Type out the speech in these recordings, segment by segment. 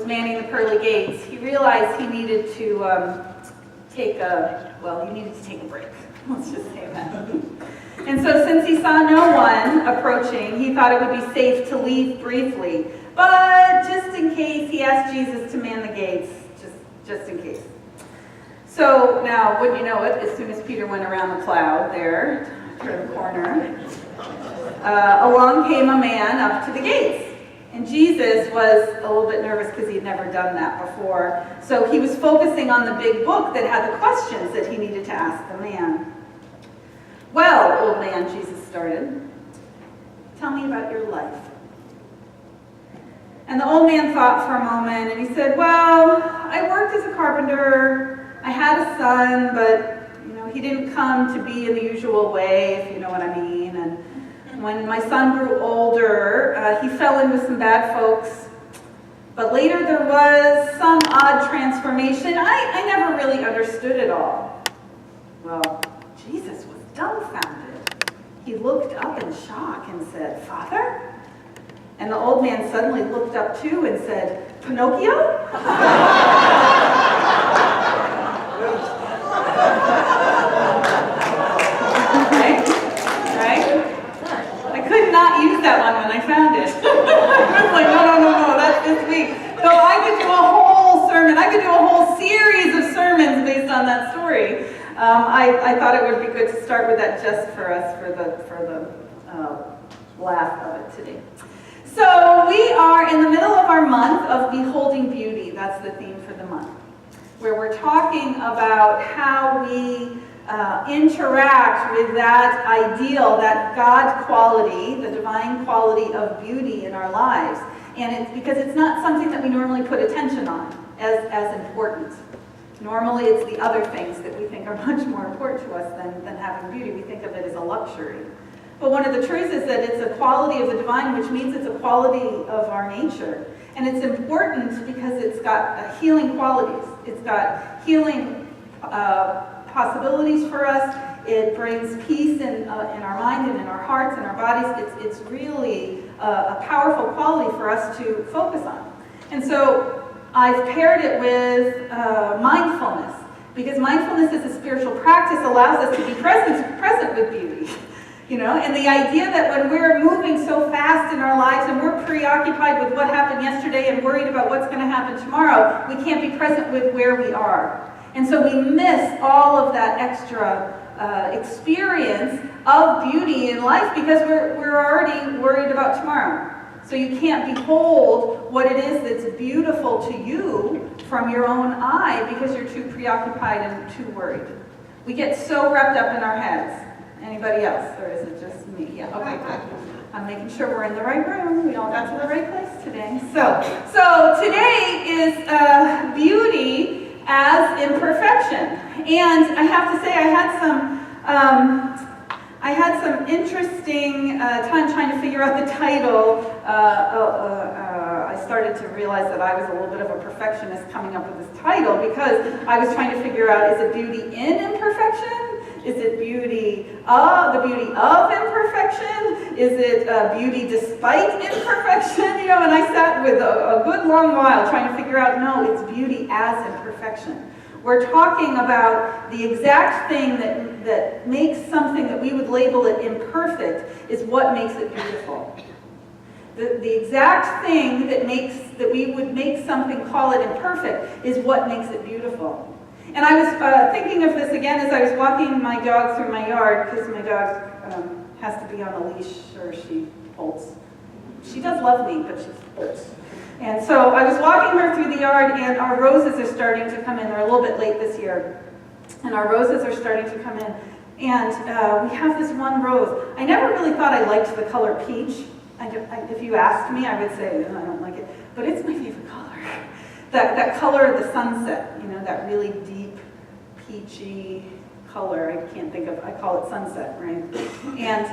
was manning the pearly gates, he realized he needed to take a break. Let's just say that. And so since he saw no one approaching, he thought it would be safe to leave briefly. But just in case, he asked Jesus to man the gates, just in case. So now, wouldn't you know it, as soon as Peter went around the cloud there, turned the corner, along came a man up to the gates. And Jesus was a little bit nervous because he'd never done that before. So he was focusing on the big book that had the questions that he needed to ask the man. Well, old man, Jesus started, tell me about your life. And the old man thought for a moment, and he said, well, I worked as a carpenter. I had a son, but he didn't come to be in the usual way, if you know what I mean. And when my son grew older, he fell in with some bad folks. But later there was some odd transformation. I never really understood it all. Well, Jesus was dumbfounded. He looked up in shock and said, Father? And the old man suddenly looked up too and said, Pinocchio? Not use that one when I found it. I was like, no, that's this week. So I could do a whole sermon. I could do a whole series of sermons based on that story. I thought it would be good to start with that just for us, for the laugh of it today. So we are in the middle of our month of Beholding Beauty. That's the theme for the month, where we're talking about how we interact with that ideal, that God quality, the divine quality of beauty in our lives. And it's because it's not something that we normally put attention on as important. Normally it's the other things that we think are much more important to us than having beauty. We think of it as a luxury. But one of the truths is that it's a quality of the divine, which means it's a quality of our nature. And it's important because it's got healing qualities. It's got healing possibilities for us. It brings peace in our mind and in our hearts and our bodies. It's really a powerful quality for us to focus on. And so I've paired it with mindfulness, because mindfulness as a spiritual practice allows us to be present with beauty. And the idea that when we're moving so fast in our lives and we're preoccupied with what happened yesterday and worried about what's going to happen tomorrow, we can't be present with where we are. And so we miss all of that extra experience of beauty in life because we're already worried about tomorrow. So you can't behold what it is that's beautiful to you from your own eye because you're too preoccupied and too worried. We get so wrapped up in our heads. Anybody else? Or is it just me? Yeah, okay, good. I'm making sure we're in the right room. We all got to the right place today. So today is beauty as imperfection. And I have to say I had some interesting time trying to figure out the title. I started to realize that I was a little bit of a perfectionist coming up with this title because I was trying to figure out, is it beauty in imperfection? Is it beauty the beauty of imperfection? Is it beauty despite imperfection? And I sat with a good long while trying to figure out, no, it's beauty as imperfection. We're talking about the exact thing that makes something that we would label it imperfect is what makes it beautiful. The exact thing that we would make something, call it imperfect, is what makes it beautiful. And I was thinking of this again as I was walking my dog through my yard, because my dog has to be on a leash or she bolts. She does love me, but she bolts. And so I was walking her through the yard, and our roses are starting to come in. They're a little bit late this year. And our roses are starting to come in. And we have this one rose. I never really thought I liked the color peach. If you asked me, I would say, I don't like it. But it's my favorite color. That color of the sunset, that really deep, peachy color. I can't think of, I call it sunset, right? And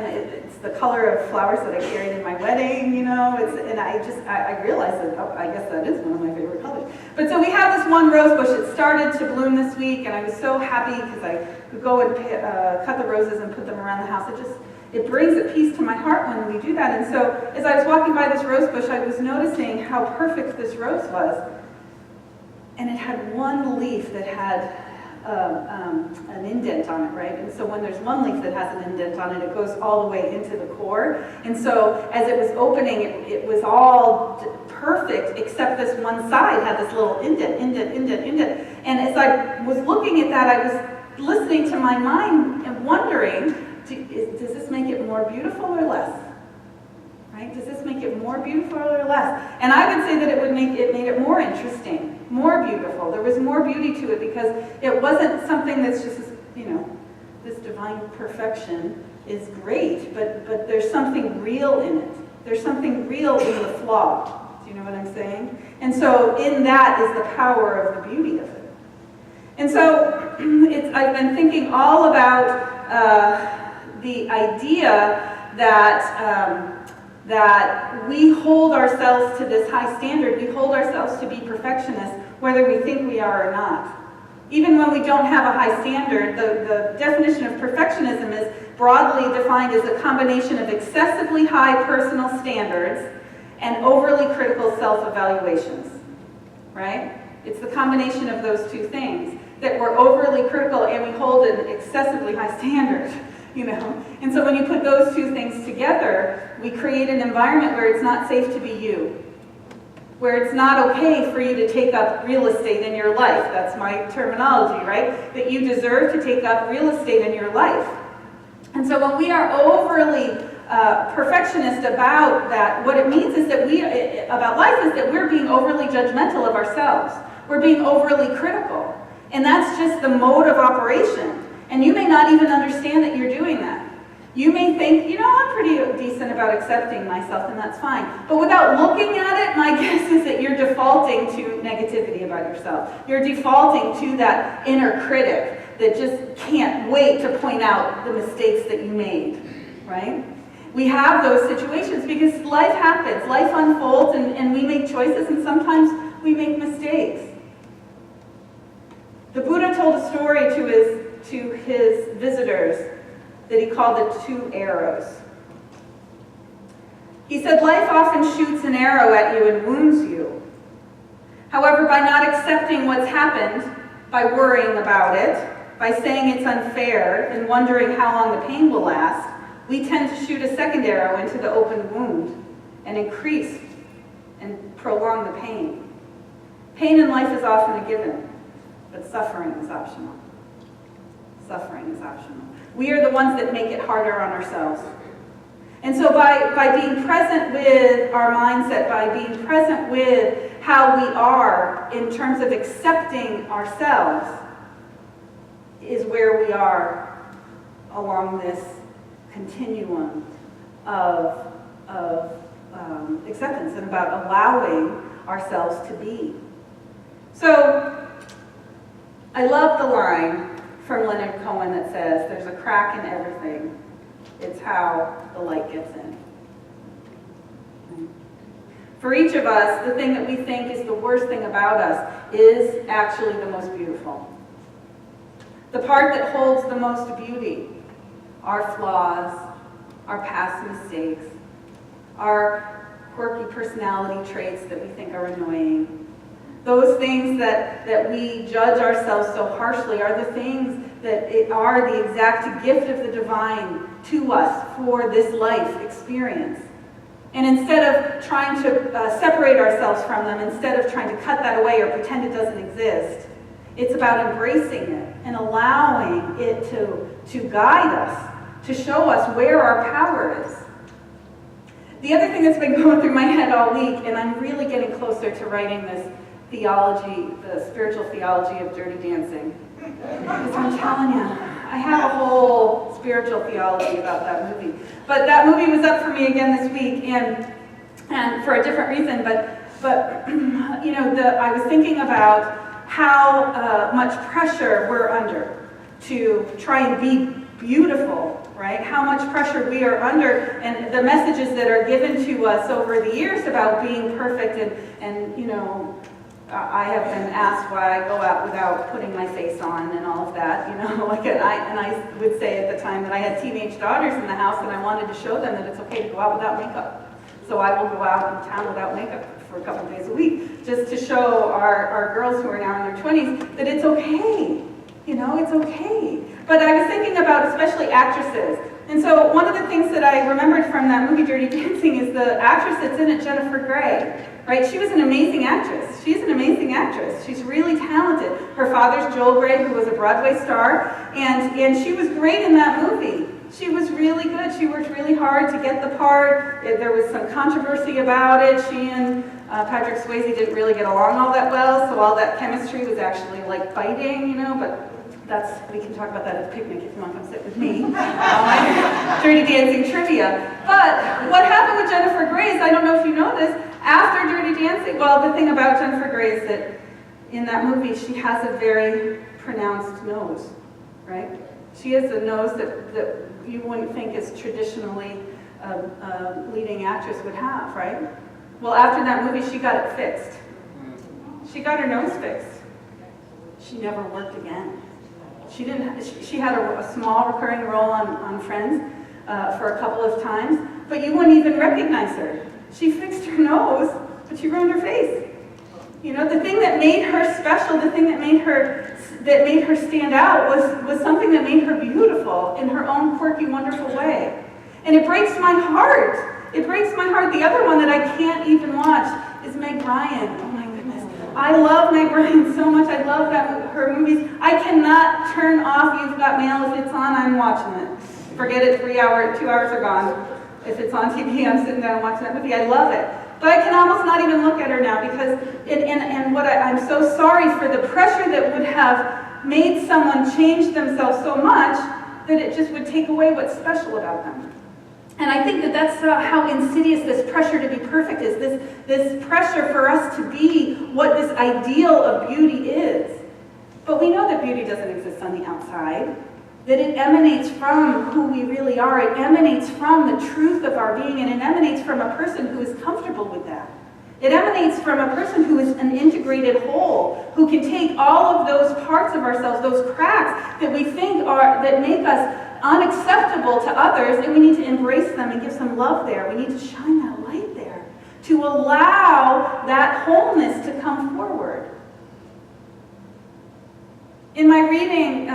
it's the color of flowers that I carried in my wedding, and I realized that, I guess that is one of my favorite colors. But so we have this one rose bush. It started to bloom this week, and I was so happy because I could go and cut the roses and put them around the house. it brings a peace to my heart when we do that. And so as I was walking by this rose bush, I was noticing how perfect this rose was. And it had one leaf that had an indent on it, right? And so when there's one leaf that has an indent on it, it goes all the way into the core. And so as it was opening, it was all perfect, except this one side had this little indent. And as I was looking at that, I was listening to my mind and wondering, does this make it more beautiful or less? Right? Does this make it more beautiful or less? And I would say that it made it more interesting, more beautiful. There was more beauty to it because it wasn't something that's just, this divine perfection is great, but there's something real in it. There's something real in the flaw. Do you know what I'm saying? And so in that is the power of the beauty of it. And so I've been thinking all about the idea that we hold ourselves to this high standard. We hold ourselves to be perfectionists, whether we think we are or not. Even when we don't have a high standard, the definition of perfectionism is broadly defined as a combination of excessively high personal standards and overly critical self-evaluations, right? It's the combination of those two things, that we're overly critical and we hold an excessively high standard. And so when you put those two things together, we create an environment where it's not safe to be you, where it's not okay for you to take up real estate in your life. That's my terminology, right? That you deserve to take up real estate in your life. And so when we are overly perfectionist about that, what it means is that about life is that we're being overly judgmental of ourselves. We're being overly critical. And that's just the mode of operation. And you may not even understand that you're doing that. You may think, I'm pretty decent about accepting myself, and that's fine. But without looking at it, my guess is that you're defaulting to negativity about yourself. You're defaulting to that inner critic that just can't wait to point out the mistakes that you made, right? We have those situations because life happens, life unfolds, and we make choices, and sometimes we make mistakes. The Buddha told a story to his visitors that he called the 2 arrows. He said, life often shoots an arrow at you and wounds you. However, by not accepting what's happened, by worrying about it, by saying it's unfair and wondering how long the pain will last, we tend to shoot a second arrow into the open wound and increase and prolong the pain. Pain in life is often a given, but suffering is optional. Suffering is optional. We are the ones that make it harder on ourselves. And so by being present with our mindset, by being present with how we are in terms of accepting ourselves, is where we are along this continuum of acceptance and about allowing ourselves to be. So I love the line from Leonard Cohen that says, there's a crack in everything. It's how the light gets in. For each of us, the thing that we think is the worst thing about us is actually the most beautiful. The part that holds the most beauty, our flaws, our past mistakes, our quirky personality traits that we think are annoying. Those things that we judge ourselves so harshly are the things that are the exact gift of the divine to us for this life experience. And instead of trying to separate ourselves from them, instead of trying to cut that away or pretend it doesn't exist, it's about embracing it and allowing it to guide us, to show us where our power is. The other thing that's been going through my head all week, and I'm really getting closer to writing this theology, the spiritual theology of Dirty Dancing. Because I'm telling you, I have a whole spiritual theology about that movie. But that movie was up for me again this week, and for a different reason. But I was thinking about how much pressure we're under to try and be beautiful, right? How much pressure we are under, and the messages that are given to us over the years about being perfect and I have been asked why I go out without putting my face on and all of that, you know, like, and I would say at the time that I had teenage daughters in the house and I wanted to show them that it's okay to go out without makeup. So I will go out in town without makeup for a couple of days a week, just to show our girls who are now in their 20s that it's okay, you know, it's okay. But I was thinking about especially actresses. And so one of the things that I remembered from that movie, Dirty Dancing, is the actress that's in it, Jennifer Grey, right? She was an amazing actress. She's an amazing actress. She's really talented. Her father's Joel Grey, who was a Broadway star, and she was great in that movie. She was really good. She worked really hard to get the part. There was some controversy about it. She and Patrick Swayze didn't really get along all that well, so all that chemistry was actually like fighting, you know, but we can talk about that at the picnic if you want to come sit with me. Dirty Dancing trivia. But what happened with Jennifer Grey is, I don't know if you know this, after Dirty Dancing, well, the thing about Jennifer Grey is that in that movie she has a very pronounced nose, right? She has a nose that you wouldn't think is traditionally a leading actress would have, right? Well, after that movie she got it fixed. She got her nose fixed. She never worked again. She had a small recurring role on Friends for a couple of times, but you wouldn't even recognize her. She fixed her nose, but she ruined her face. You know, the thing that made her special, the thing that made her stand out was something that made her beautiful in her own quirky, wonderful way. And it breaks my heart. It breaks my heart. The other one that I can't even watch is Meg Ryan. Oh my goodness. I love Meg Ryan so much. I love her movies. I cannot turn off You've Got Mail. If it's on, I'm watching it. Forget it, 2 hours are gone. If it's on TV, I'm sitting down and watching that movie. I love it. But I can almost not even look at her now because, I'm so sorry for the pressure that would have made someone change themselves so much that it just would take away what's special about them. And I think that that's how insidious this pressure to be perfect is, this pressure for us to be what this ideal of beauty is. But we know that beauty doesn't exist on the outside, that it emanates from who we really are, it emanates from the truth of our being, and it emanates from a person who is comfortable with that. It emanates from a person who is an integrated whole, who can take all of those parts of ourselves, those cracks that we think that make us unacceptable to others, and we need to embrace them and give some love there. We need to shine that light there to allow that wholeness to come forward. In my reading,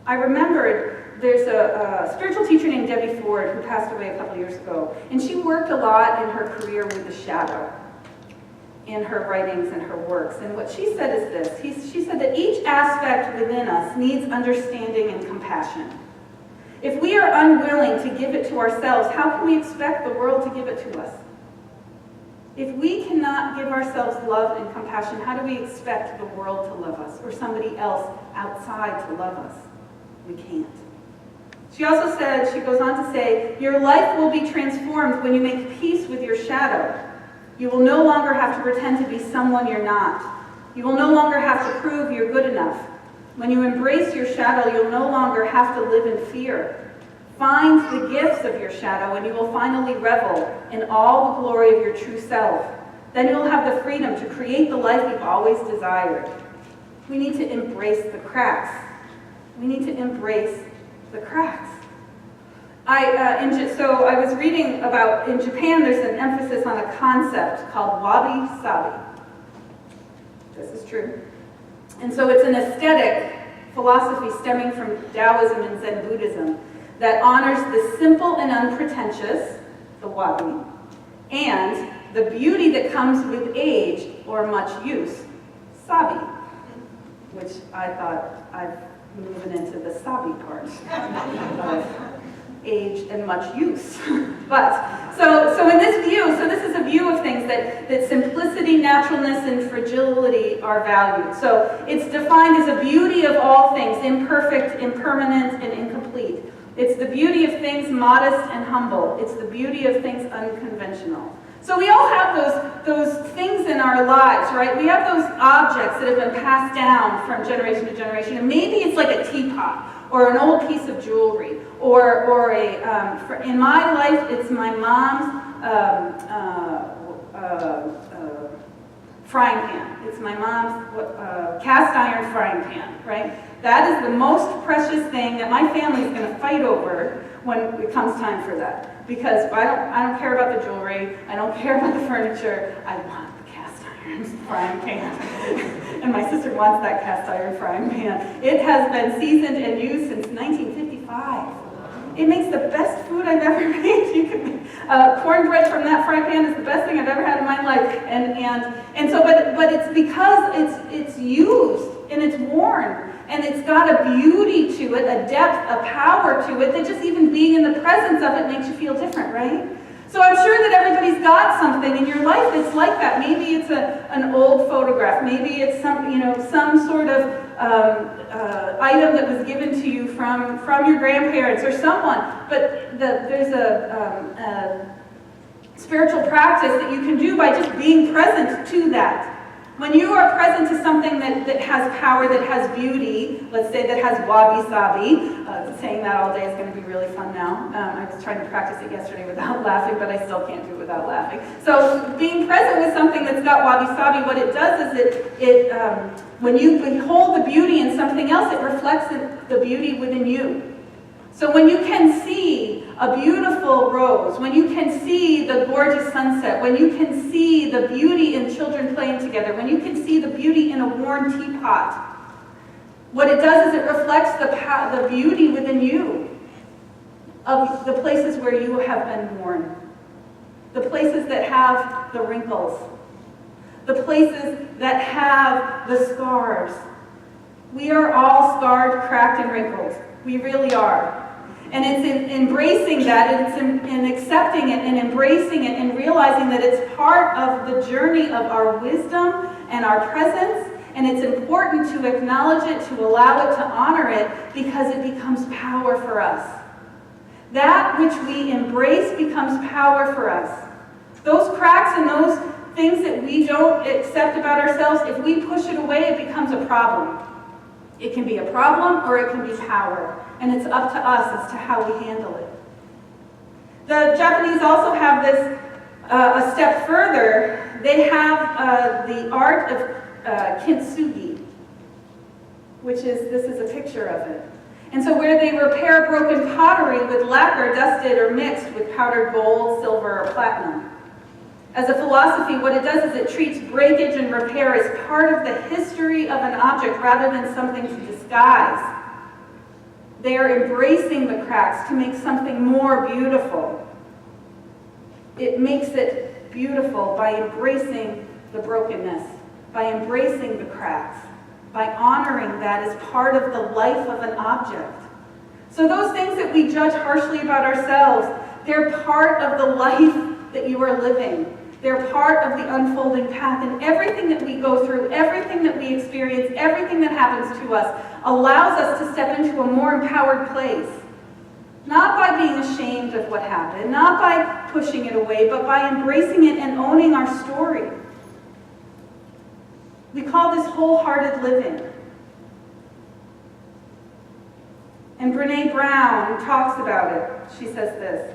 I remembered there's a spiritual teacher named Debbie Ford who passed away a couple years ago, and she worked a lot in her career with the shadow in her writings and her works. And what she said is this. She said that each aspect within us needs understanding and compassion. If we are unwilling to give it to ourselves, how can we expect the world to give it to us? If we cannot give ourselves love and compassion, how do we expect the world to love us or somebody else outside to love us? We can't. She also said, she goes on to say, your life will be transformed when you make peace with your shadow. You will no longer have to pretend to be someone you're not. You will no longer have to prove you're good enough. When you embrace your shadow, you'll no longer have to live in fear. Find the gifts of your shadow, and you will finally revel in all the glory of your true self. Then you'll have the freedom to create the life you've always desired. We need to embrace the cracks. We need to embrace the cracks. So I was reading about, in Japan, there's an emphasis on a concept called wabi-sabi. This is true. And so it's an aesthetic philosophy stemming from Taoism and Zen Buddhism that honors the simple and unpretentious, the wabi, and the beauty that comes with age or much use, sabi, which I thought I've moving into the sabi part of age and much use. But, so in this view, so this is a view of things that simplicity, naturalness, and fragility are valued. So it's defined as a beauty of all things, imperfect, impermanent, and incomplete. It's the beauty of things modest and humble. It's the beauty of things unconventional. So we all have those things in our lives, right? We have those objects that have been passed down from generation to generation. And maybe it's like a teapot or an old piece of jewelry, or in my life, it's my mom's frying pan. It's my mom's cast iron frying pan, right? That is the most precious thing that my family is going to fight over when it comes time for that. Because I don't care about the jewelry, I don't care about the furniture, I want the cast iron frying pan. And my sister wants that cast iron frying pan. It has been seasoned and used since 1955. It makes the best food I've ever made. Cornbread from that fry pan is the best thing I've ever had in my life. But it's because it's used and it's worn and it's got a beauty to it, a depth, a power to it that just even being in the presence of it makes you feel different, right? So I'm sure that everybody's got something in your life that's like that. Maybe it's an old photograph. Maybe it's some sort of item that was given to you from your grandparents or someone. But there's a spiritual practice that you can do by just being present to that. When you are present to something that has power, that has beauty, let's say that has wabi-sabi, saying that all day is going to be really fun now. I was trying to practice it yesterday without laughing, but I still can't do it without laughing. So being present with something that's got wabi-sabi, what it does is when you behold the beauty in something else, it reflects the beauty within you. So when you can see a beautiful rose, when you can see the gorgeous sunset, when you can see the beauty in children playing together, when you can see the beauty in a worn teapot, what it does is it reflects the beauty within you of the places where you have been worn, the places that have the wrinkles, the places that have the scars. We are all scarred, cracked, and wrinkled. We really are. And it's in embracing that, and it's in accepting it and embracing it and realizing that it's part of the journey of our wisdom and our presence, and it's important to acknowledge it, to allow it, to honor it, because it becomes power for us. That which we embrace becomes power for us. Those cracks and those things that we don't accept about ourselves, if we push it away, it becomes a problem. It can be a problem or it can be power. And it's up to us as to how we handle it. The Japanese also have this a step further. They have the art of kintsugi, this is a picture of it. And so where they repair broken pottery with lacquer dusted or mixed with powdered gold, silver, or platinum. As a philosophy, what it does is it treats breakage and repair as part of the history of an object rather than something to disguise. They are embracing the cracks to make something more beautiful. It makes it beautiful by embracing the brokenness, by embracing the cracks, by honoring that as part of the life of an object. So those things that we judge harshly about ourselves, they're part of the life that you are living. They're part of the unfolding path, and everything that we go through, everything that we experience, everything that happens to us allows us to step into a more empowered place. Not by being ashamed of what happened, not by pushing it away, but by embracing it and owning our story. We call this wholehearted living. And Brené Brown talks about it. She says this: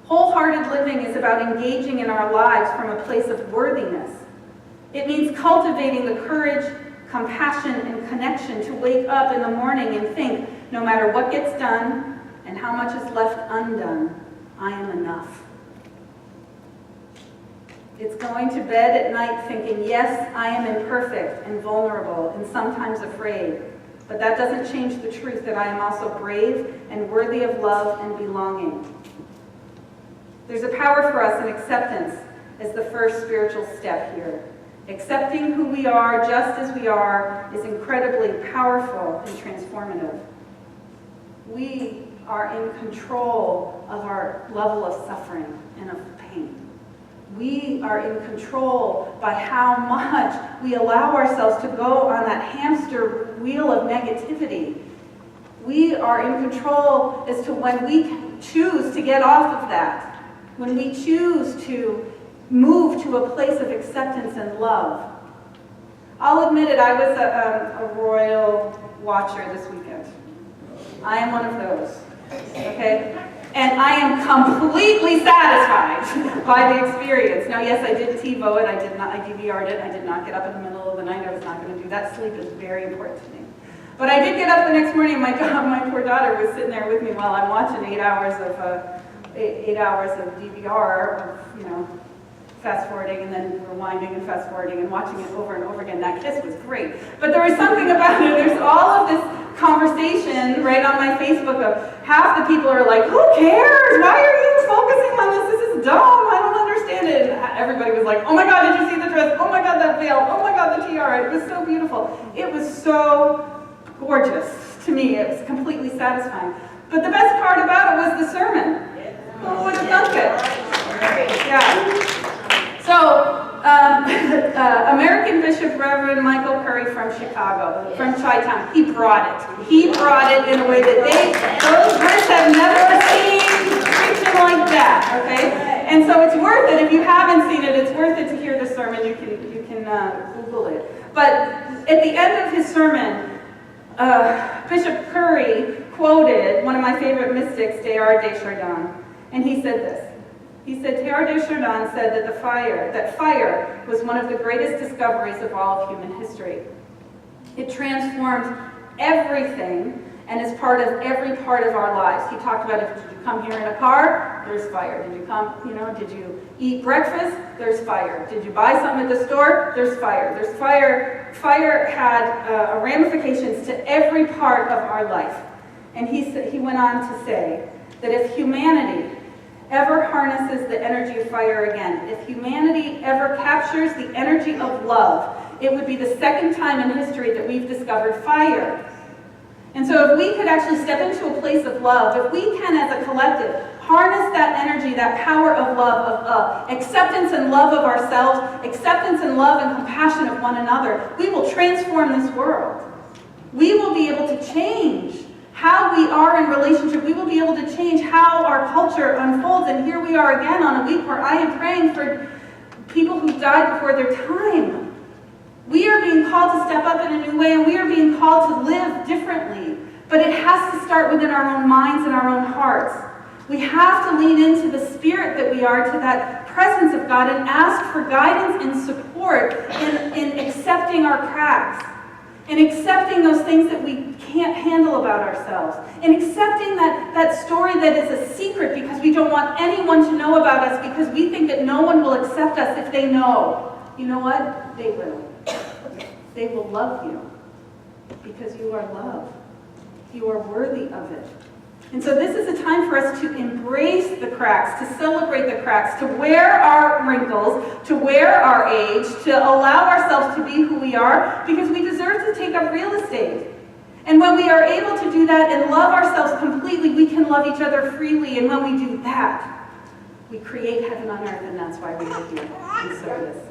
wholehearted living is about engaging in our lives from a place of worthiness. It means cultivating the courage, compassion, and connection to wake up in the morning and think, no matter what gets done and how much is left undone, I am enough. It's going to bed at night thinking, yes, I am imperfect and vulnerable and sometimes afraid, but that doesn't change the truth that I am also brave and worthy of love and belonging. There's a power for us in acceptance as the first spiritual step here. Accepting who we are just as we are is incredibly powerful and transformative. We are in control of our level of suffering and of pain. We are in control by how much we allow ourselves to go on that hamster wheel of negativity. We are in control as to when we choose to get off of that. When we choose to move to a place of acceptance and love. I'll admit it, I was a royal watcher this weekend. I am one of those, okay? And I am completely satisfied by the experience. Now, yes, I did TiVo it. I DVR'd it. I did not get up in the middle of the night. I was not going to do that. Sleep is very important to me. But I did get up the next morning, and my poor daughter was sitting there with me while I'm watching 8 hours of DVR, or, fast forwarding and then rewinding and fast forwarding and watching it over and over again. That kiss was great. But there was something about it. There's all of this conversation right on my Facebook of half the people are like, who cares? Why are you focusing on this? This is dumb. I don't understand it. And everybody was like, oh my God, did you see the dress? Oh my God, that veil. Oh my God, the tiara. It was so beautiful. It was so gorgeous to me. It was completely satisfying. But the best part about it was the sermon. Who would have thunk it? Yeah. So, American Bishop Reverend Michael Curry from Chicago, from Chi-Town, he brought it. He brought it in a way that those Brits have never seen preaching like that, okay? And so it's worth it. If you haven't seen it, it's worth it to hear the sermon. You can Google it. But at the end of his sermon, Bishop Curry quoted one of my favorite mystics, Teilhard de Chardin, and he said this. He said, Teilhard de Chardin said that fire was one of the greatest discoveries of all of human history. It transformed everything and is part of every part of our lives. He talked about, did you come here in a car? There's fire. Did you come, did you eat breakfast? There's fire. Did you buy something at the store? There's fire. There's fire. Fire had ramifications to every part of our life. And he went on to say that if humanity ever harnesses the energy of fire again, if humanity ever captures the energy of love, it would be the second time in history that we've discovered fire. And so if we could actually step into a place of love, if we can as a collective harness that energy, that power of love, of acceptance and love of ourselves, acceptance and love and compassion of one another, we will transform this world. We will be able to change how we are in relationship. We will be able to change how our culture unfolds. And here we are again on a week where I am praying for people who died before their time. We are being called to step up in a new way, and we are being called to live differently. But it has to start within our own minds and our own hearts. We have to lean into the spirit that we are, to that presence of God, and ask for guidance and support in accepting our cracks, in accepting those things that we can't handle about ourselves, in accepting that story that is a secret because we don't want anyone to know about us, because we think that no one will accept us if they know. You know what? They will. They will love you because you are loved. You are worthy of it. And so this is a time for us to embrace the cracks, to celebrate the cracks, to wear our wrinkles, to wear our age, to allow ourselves to be who we are, because we deserve to take up real estate. And when we are able to do that and love ourselves completely, we can love each other freely. And when we do that, we create heaven on earth, and that's why we are here in service.